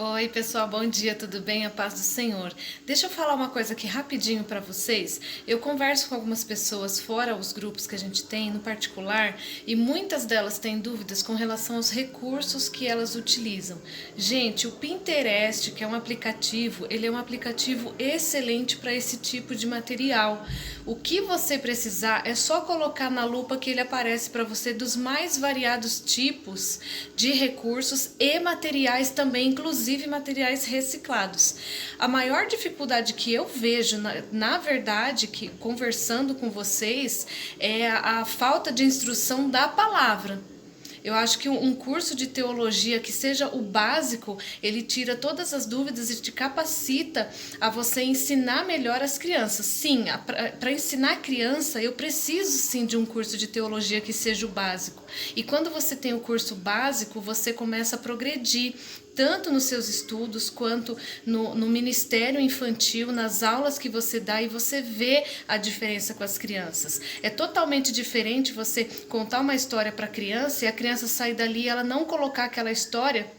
Oi, pessoal, bom dia, tudo bem? A paz do Senhor. Deixa eu falar uma coisa aqui rapidinho para vocês. Eu converso com algumas pessoas fora os grupos que a gente tem, no particular, e muitas delas têm dúvidas com relação aos recursos que elas utilizam. Gente, o Pinterest, que é um aplicativo, ele é um aplicativo excelente para esse tipo de material. O que você precisar é só colocar na lupa que ele aparece para você dos mais variados tipos de recursos e materiais também, inclusive materiais reciclados. A maior dificuldade que eu vejo, na verdade, que conversando com vocês, é a falta de instrução da palavra. Eu acho que um curso de teologia que seja o básico, ele tira todas as dúvidas e te capacita a você ensinar melhor as crianças. Sim, para ensinar a criança, eu preciso sim de um curso de teologia que seja o básico. E quando você tem o curso básico, você começa a progredir, tanto nos seus estudos quanto no ministério infantil, nas aulas que você dá, e você vê a diferença com as crianças. É totalmente diferente você contar uma história para a criança e a criança sair dali e ela não colocar aquela história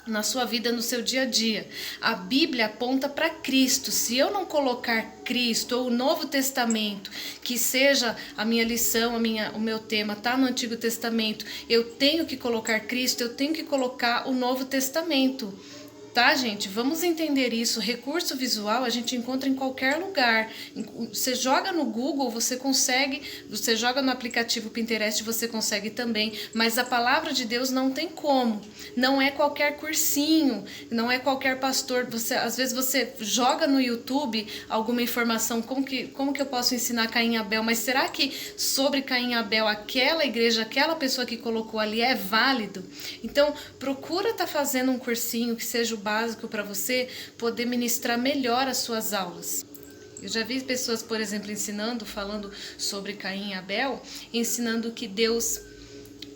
na sua vida, no seu dia a dia. A Bíblia aponta para Cristo. Se eu não colocar Cristo ou o Novo Testamento, que seja a minha lição, o meu tema está no Antigo Testamento, eu tenho que colocar Cristo, eu tenho que colocar o Novo Testamento. Tá, gente? Vamos entender isso. Recurso visual a gente encontra em qualquer lugar. Você joga no Google, você consegue, você joga no aplicativo Pinterest, você consegue também, mas a palavra de Deus não tem como. Não é qualquer cursinho, não é qualquer pastor. Às vezes você joga no YouTube alguma informação, como que eu posso ensinar Caim e Abel, mas será que sobre Caim e Abel, aquela igreja, aquela pessoa que colocou ali é válido? Então, procura estar fazendo um cursinho que seja o básico para você poder ministrar melhor as suas aulas. Eu já vi pessoas, por exemplo, falando sobre Caim e Abel, ensinando que Deus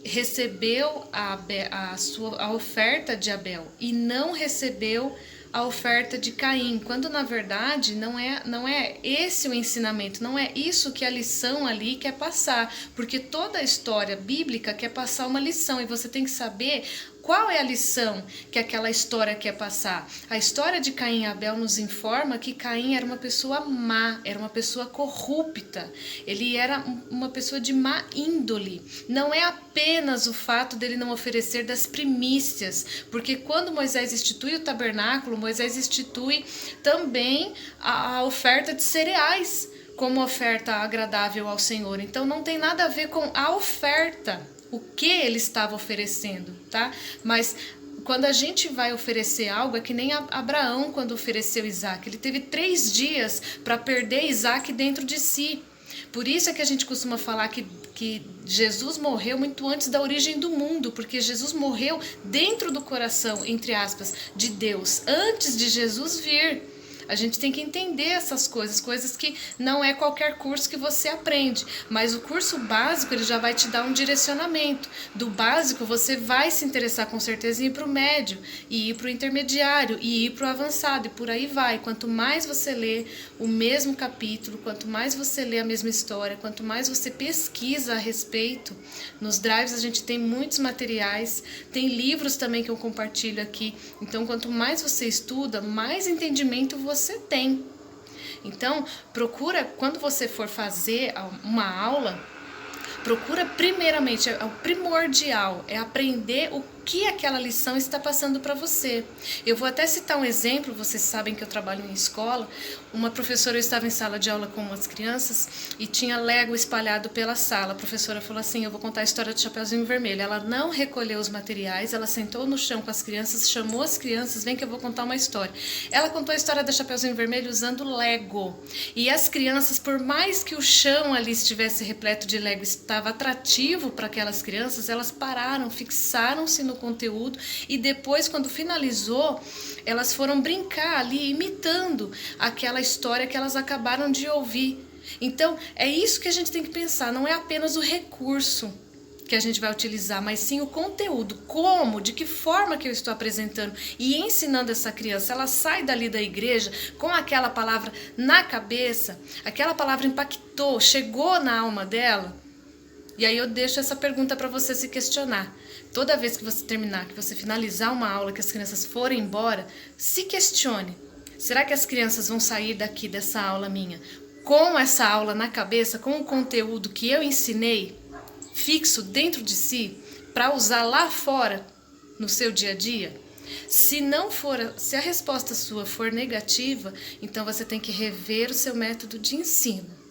recebeu a oferta de Abel e não recebeu a oferta de Caim, quando na verdade não é esse o ensinamento, não é isso que a lição ali quer passar, porque toda a história bíblica quer passar uma lição e você tem que saber qual é a lição que aquela história quer passar. A história de Caim e Abel nos informa que Caim era uma pessoa má, era uma pessoa corrupta, ele era uma pessoa de má índole. Não é apenas o fato dele não oferecer das primícias, porque quando Moisés institui o tabernáculo, Moisés institui também a oferta de cereais como oferta agradável ao Senhor. Então não tem nada a ver com a oferta, o que ele estava oferecendo, tá? Mas quando a gente vai oferecer algo, é que nem Abraão quando ofereceu Isaac. Ele teve 3 dias para perder Isaac dentro de si. Por isso é que a gente costuma falar que Jesus morreu muito antes da origem do mundo, porque Jesus morreu dentro do coração, entre aspas, de Deus, antes de Jesus vir. A gente tem que entender essas coisas que não é qualquer curso que você aprende, mas o curso básico ele já vai te dar um direcionamento. Do básico você vai se interessar com certeza em ir para o médio, e ir para o intermediário, e ir para o avançado, e por aí vai. Quanto mais você lê o mesmo capítulo, quanto mais você lê a mesma história, quanto mais você pesquisa a respeito, nos drives a gente tem muitos materiais, tem livros também que eu compartilho aqui, então quanto mais você estuda, mais entendimento você tem. Então, procura, quando você for fazer uma aula, procura primeiramente, o primordial é aprender o que aquela lição está passando para você. Eu vou até citar um exemplo, vocês sabem que eu trabalho em escola. Uma professora, eu estava em sala de aula com umas crianças e tinha Lego espalhado pela sala. A professora falou assim, eu vou contar a história do Chapeuzinho Vermelho. Ela não recolheu os materiais, ela sentou no chão com as crianças, chamou as crianças, vem que eu vou contar uma história. Ela contou a história do Chapeuzinho Vermelho usando Lego. E as crianças, por mais que o chão ali estivesse repleto de Lego, estava atrativo para aquelas crianças, elas pararam, fixaram-se no conteúdo e depois, quando finalizou, elas foram brincar ali, imitando aquela história que elas acabaram de ouvir. Então, é isso que a gente tem que pensar, não é apenas o recurso que a gente vai utilizar, mas sim o conteúdo, como, de que forma que eu estou apresentando e ensinando essa criança. Ela sai dali da igreja com aquela palavra na cabeça, aquela palavra impactou, chegou na alma dela. E aí eu deixo essa pergunta para você se questionar. Toda vez que você terminar, que você finalizar uma aula, que as crianças forem embora, se questione. Será que as crianças vão sair daqui dessa aula minha com essa aula na cabeça, com o conteúdo que eu ensinei fixo dentro de si para usar lá fora no seu dia a dia? Se não for, se a resposta sua for negativa, então você tem que rever o seu método de ensino.